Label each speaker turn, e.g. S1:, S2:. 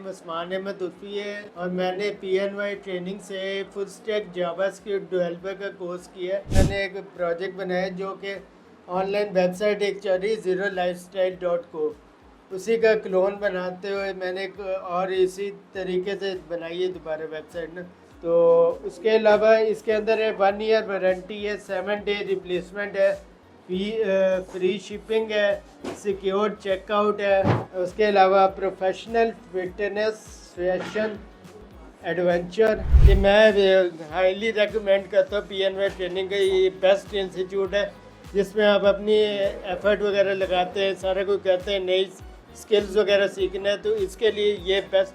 S1: उस्मान अहमद उर्फी है और मैंने PNY ट्रेनिंग से फुल स्टैक जावास्क्रिप्ट डेवलपर का कोर्स किया है। मैंने एक प्रोजेक्ट बनाया जो कि ऑनलाइन वेबसाइट एक चल रही ZeroLifestyle.co, उसी का क्लोन बनाते हुए मैंने एक और इसी तरीके से बनाई है दोबारा वेबसाइट ना। तो उसके अलावा इसके अंदर 1 ईयर वारंटी है, 7 डे रिप्लेसमेंट है, फ्री शिपिंग है, सिक्योर चेकआउट है। उसके अलावा प्रोफेशनल फिटनेस फैशन एडवेंचर, ये मैं हाईली रेकमेंड करता हूँ। PNY ट्रेनिंग का ये बेस्ट इंस्टीट्यूट है जिसमें आप अपनी एफर्ट वगैरह लगाते हैं, सारा कुछ करते हैं, नई स्किल्स वगैरह सीखना है, तो इसके लिए ये बेस्ट